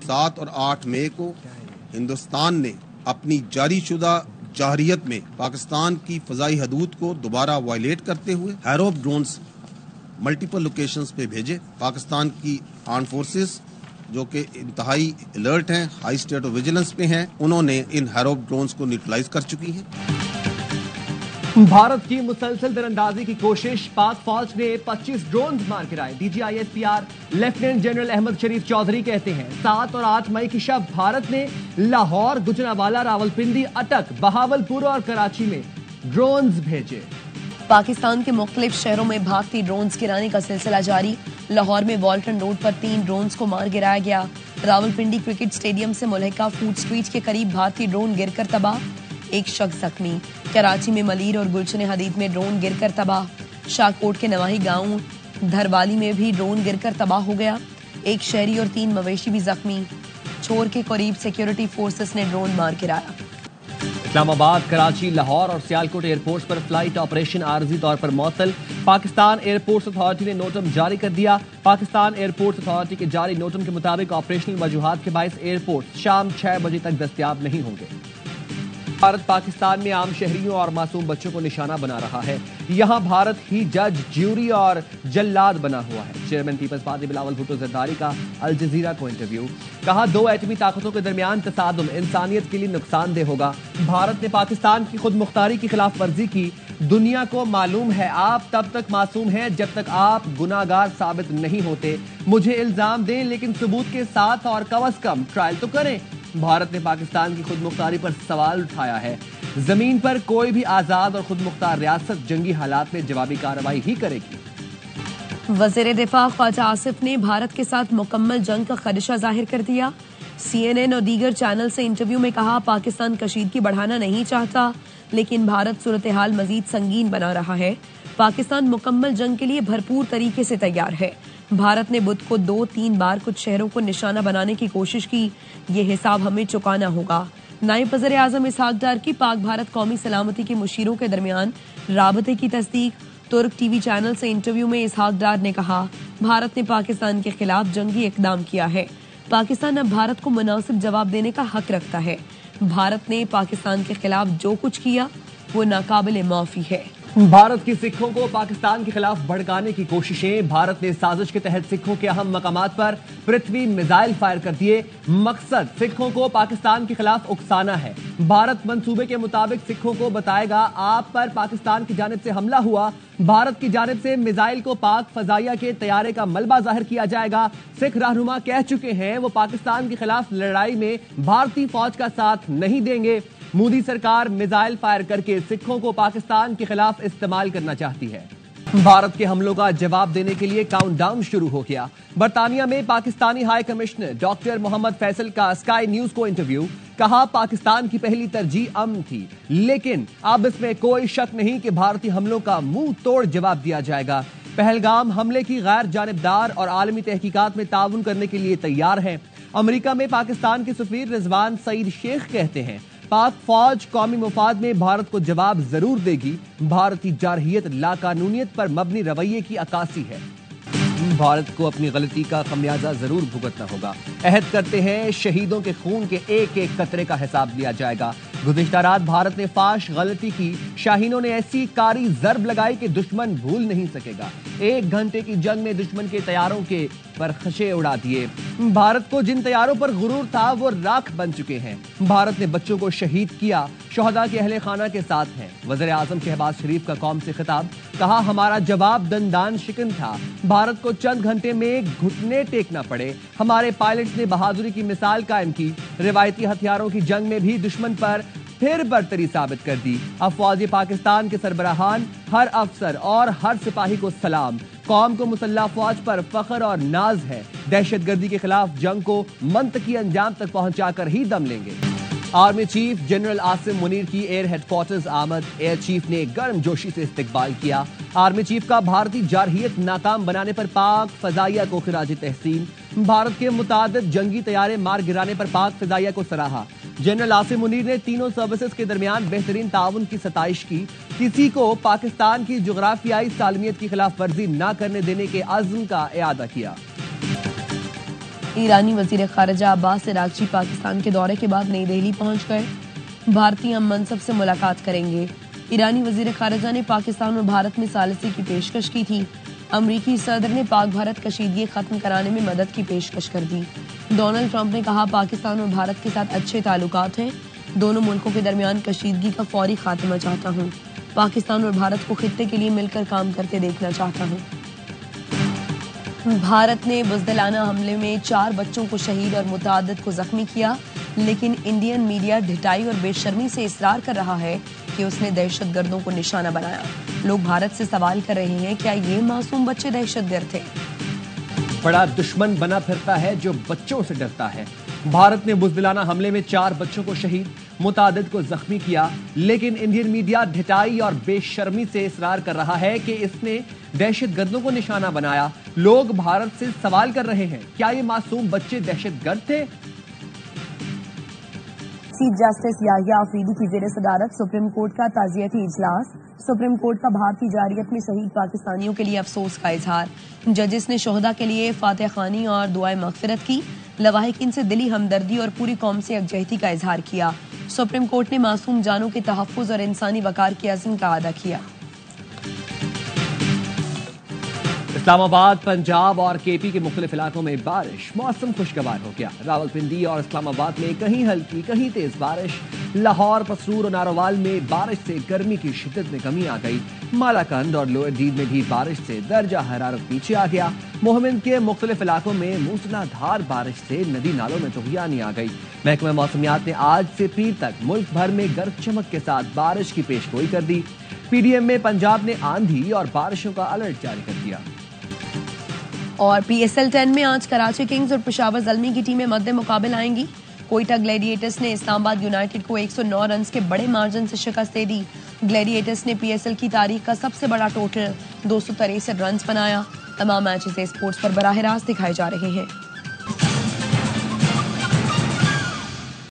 7 और 8 मई को हिंदुस्तान ने अपनी जारी शुदा जारहियत में पाकिस्तान की फ़ज़ाई हदूद को दोबारा वायलेट करते हुए हैरोप ड्रोन्स मल्टीपल लोकेशंस पे भेजे। पाकिस्तान की आर्म फोर्सेस जो कि इंतहाई अलर्ट हैं, हाई स्टेट ऑफ विजिलेंस पे हैं, उन्होंने इन हैरोप ड्रोन्स को न्यूट्रलाइज कर चुकी हैं। भारत की मुसलसल दरअंदाजी की कोशिश, पाक फौज ने 25 ड्रोन मार गिराए। DGISPR लेफ्टिनेंट जनरल अहमद शरीफ चौधरी कहते हैं 7 और 8 मई की शब भारत ने लाहौर, गुजरांवाला, रावलपिंडी, अटक, बहावलपुर और कराची में ड्रोन्स भेजे। पाकिस्तान के मुख्तलिफ शहरों में भागती ड्रोन्स गिराने का सिलसिला जारी। लाहौर में वॉल्टन रोड पर 3 ड्रोन्स को मार गिराया गया। रावलपिंडी क्रिकेट स्टेडियम से मुल्हिका फूड स्ट्रीट के करीब भारतीय ड्रोन गिरकर तबाह, 1 शख्स जख्मी। कराची में मलीर और गुलशन हदीद में ड्रोन गिरकर तबाह। शाहकोट के नवाही गांव धरवाली में भी ड्रोन गिरकर तबाह हो गया, 1 शहरी और 3 मवेशी भी जख्मी। चोर के करीब सिक्योरिटी फोर्सेस ने ड्रोन मार गिराया। इस्लामाबाद, कराची, लाहौर और सियालकोट एयरपोर्ट्स पर फ्लाइट ऑपरेशन आरजी तौर पर मुअत्तल। पाकिस्तान एयरपोर्ट्स अथॉरिटी ने नोटम जारी कर दिया। पाकिस्तान एयरपोर्ट्स अथॉरिटी के जारी नोटम के मुताबिक ऑपरेशनल वजूहात के बायस एयरपोर्ट शाम 6 बजे तक दस्तयाब नहीं होंगे। भारत पाकिस्तान में आम शहरियों और मासूम बच्चों को निशाना बना रहा है। यहाँ भारत ही जज, ज्यूरी और जल्लाद बना हुआ है। चेयरमैन पीपल्स पार्टी बिलावल भुट्टो जरदारी का अल जजीरा को इंटरव्यू। कहा 2 एटमी ताकतों के दरमियान तसादुम इंसानियत के लिए नुकसानदेह होगा। भारत ने पाकिस्तान की खुद मुख्तारी की खिलाफ वर्जी की। दुनिया को मालूम है आप तब तक मासूम हैं जब तक आप गुनाहगार साबित नहीं होते। मुझे इल्जाम दें लेकिन सबूत के साथ और कम से कम ट्रायल तो करें। भारत ने पाकिस्तान की खुद मुख्तारी पर सवाल उठाया है। जमीन पर कोई भी आजाद और खुद मुख्तार रियासत जंगी हालात में जवाबी कार्रवाई ही करेगी। वज़ीर दिफा ख्वाजा आसिफ ने भारत के साथ मुकम्मल जंग का खदशा जाहिर कर दिया। CNN और दीगर चैनल से इंटरव्यू में कहा पाकिस्तान कशीदगी बढ़ाना नहीं चाहता, लेकिन भारत सूरत हाल मजीद संगीन बना रहा है। पाकिस्तान मुकम्मल जंग के लिए भरपूर तरीके से तैयार है। भारत ने बुध को 2-3 बार कुछ शहरों को निशाना बनाने की कोशिश की, ये हिसाब हमें चुकाना होगा। नायब वज़ीर आज़म इसहाक डार की पाक भारत कौमी सलामती के मुशीरों के दरमियान राबते की तस्दीक। तुर्क TV चैनल से इंटरव्यू में इसहाक डार ने कहा भारत ने पाकिस्तान के खिलाफ जंगी इकदाम किया है। पाकिस्तान अब भारत को मुनासिब जवाब देने का हक रखता है। भारत ने पाकिस्तान के खिलाफ जो कुछ किया वो नाकाबिले माफी है। भारत की सिखों को पाकिस्तान के खिलाफ भड़काने की कोशिशें। भारत ने साजिश के तहत सिखों के अहम मकामात पर पृथ्वी मिसाइल फायर कर दिए। मकसद सिखों को पाकिस्तान के खिलाफ उकसाना है। भारत मंसूबे के मुताबिक सिखों को बताएगा आप पर पाकिस्तान की जानिब से हमला हुआ। भारत की जानिब से मिसाइल को पाक फजाइया के तैयारे का मलबा जाहिर किया जाएगा। सिख रहनुमा कह चुके हैं वो पाकिस्तान के खिलाफ लड़ाई में भारतीय फौज का साथ नहीं देंगे। मोदी सरकार मिसाइल फायर करके सिखों को पाकिस्तान के खिलाफ इस्तेमाल करना चाहती है। भारत के हमलों का जवाब देने के लिए काउंटडाउन शुरू हो गया। बरतानिया में Pakistani high commissioner doctor Mohammad Faisal का स्काई न्यूज को इंटरव्यू। कहा पाकिस्तान की पहली तरजीह अमन थी, लेकिन अब इसमें कोई शक नहीं कि भारतीय हमलों का मुंह तोड़ जवाब दिया जाएगा। पहलगाम हमले की गैर जानिबदार और आलमी तहकीकात में ताउन करने के लिए तैयार है। अमेरिका में पाकिस्तान के सफीर रिजवान सईद शेख कहते हैं पाक फौज कौमी मुफाद में भारत को जवाब जरूर देगी। भारतीय जारहियत लाकानूनियत पर मबनी रवैये की अक्कासी है। भारत को अपनी गलती का खमियाजा जरूर भुगतना होगा। अहद करते हैं शहीदों के खून के एक एक कतरे का हिसाब लिया जाएगा। गुज़िश्ता रात भारत ने फाश गलती की। शाहीनों ने ऐसी कारी जरब लगाई कि दुश्मन भूल नहीं सकेगा। 1 घंटे की जंग में दुश्मन के तैयारों के पर खशे उड़ा दिए। भारत को जिन तैयारों पर गुरूर था वो राख बन चुके हैं। भारत ने बच्चों को शहीद किया, शोहदा के अहले खाना के साथ हैं। वज़ीर आज़म शहबाज शरीफ का कौम से खिताब। कहा हमारा जवाब दंदान शिकन था। भारत को चंद घंटे में घुटने टेकना पड़े। हमारे पायलट्स ने बहादुरी की मिसाल कायम की। रिवायती हथियारों की जंग में भी दुश्मन पर फिर बरतरी साबित कर दी। अफवाज पाकिस्तान के सरबराहान, हर अफसर और हर सिपाही को सलाम। कौम को मुसल्लह फौज पर फख्र और नाज है। दहशतगर्दी के खिलाफ जंग को मंतकी अंजाम तक पहुंचाकर ही दम लेंगे। Army chief general Asim Munir की एयर हेडक्वार्टर्स आमद। एयर चीफ ने गर्म जोशी से इस्तकबाल किया। आर्मी चीफ का भारतीय जारहियत नाकाम बनाने पर पाक फजाइया को खिराज तहसीन। भारत के मुतादिद जंगी तैयारे मार गिराने पर पाक फजाइया को सराहा। जनरल आसिम मुनीर ने तीनों सर्विसेज के दरमियान बेहतरीन ताउन की सताइश की। किसी को पाकिस्तान की जुग्राफियाई सालमियत की खिलाफ वर्जी न करने देने के अज़्म का इआदा किया। ایرانی وزیر خارجہ عباس عراقچی پاکستان کے دورے کے بعد نئی دہلی پہنچ گئے. بھارتی ہم منصب سے ملاقات کریں گے. ایرانی وزیر خارجہ نے پاکستان اور بھارت میں ثالثی کی پیشکش کی تھی. امریکی صدر نے پاک بھارت کشیدگی ختم کرانے میں مدد کی پیشکش کر دی. ڈونلڈ ٹرمپ نے کہا پاکستان اور بھارت کے ساتھ اچھے تعلقات ہیں. دونوں ملکوں کے درمیان کشیدگی کا فوری خاتمہ چاہتا ہوں. پاکستان اور بھارت کو خطے کے لیے مل کر کام کرتے دیکھنا چاہتا ہوں. بھارت نے بزدلانہ حملے میں 4 بچوں کو شہید اور متعدد کو زخمی کیا، لیکن انڈین میڈیا ڈھٹائی اور بے شرمی سے اصرار کر رہا ہے کہ اس نے دہشت گردوں کو نشانہ بنایا. لوگ بھارت سے سوال کر رہے ہیں کیا یہ معصوم بچے دہشت گرد تھے؟ بڑا دشمن بنا پھرتا ہے جو بچوں سے ڈرتا ہے. بھارت نے بزدلانہ حملے میں 4 بچوں کو شہید، متعدد کو زخمی کیا، لیکن انڈین میڈیا ڈھٹائی اور بے شرمی سے اصرار کر رہا ہے کہ اس نے دہشت گردوں کو نشانہ بنایا. لوگ بھارت سے سوال کر رہے ہیں کیا یہ معصوم بچے دہشت گرد تھے؟ چیف جسٹس یاحییٰ آفریدی کی زیر صدارت سپریم کورٹ کا تعزیتی اجلاس. سپریم کورٹ کا بھارتی جارحیت میں شہید پاکستانیوں کے لیے افسوس کا اظہار. ججز نے شہداء کے لیے فاتح خوانی اور دعائے مغفرت کی. لواحقین سے دلی ہمدردی اور پوری قوم سے یکجہتی کا اظہار کیا. سپریم کورٹ نے معصوم جانوں کے تحفظ اور انسانی وقار کی عزم کا اعادہ کیا. اسلام آباد، پنجاب اور کے پی کے مختلف علاقوں میں بارش، موسم خوشگوار ہو گیا. راولپنڈی اور اسلام آباد میں کہیں ہلکی کہیں تیز بارش. لاہور، پسرور اور ناروال میں بارش سے گرمی کی شدت میں کمی آ گئی. مالاکنڈ اور لوئر ڈیل میں بھی بارش سے درجہ حرارت نیچے آ گیا. موہمند کے مختلف علاقوں میں موسلا دھار بارش سے ندی نالوں میں طغیانی آ گئی. محکمہ موسمیات نے آج سے پیر تک ملک بھر میں گرج چمک کے ساتھ بارش کی پیش گوئی کر دی. پی ڈی ایم میں پنجاب نے آندھی اور بارشوں کا الرٹ جاری کر دیا. اور پی ایس ایل 10 میں آج کراچی کنگز اور پشاور زلمی کی ٹیمیں مد مقابل آئیں گی. کوئٹہ گلیڈیٹرز نے اسلام آباد یونائیٹڈ کو 109 رنز کے بڑے مارجن سے شکست دے دی. گلیڈیٹرز نے پی ایس ایل کی تاریخ کا سب سے بڑا ٹوٹل 263 رنز بنایا. تمام میچز اسپورٹس پر براہ راست دکھائے جا رہے ہیں.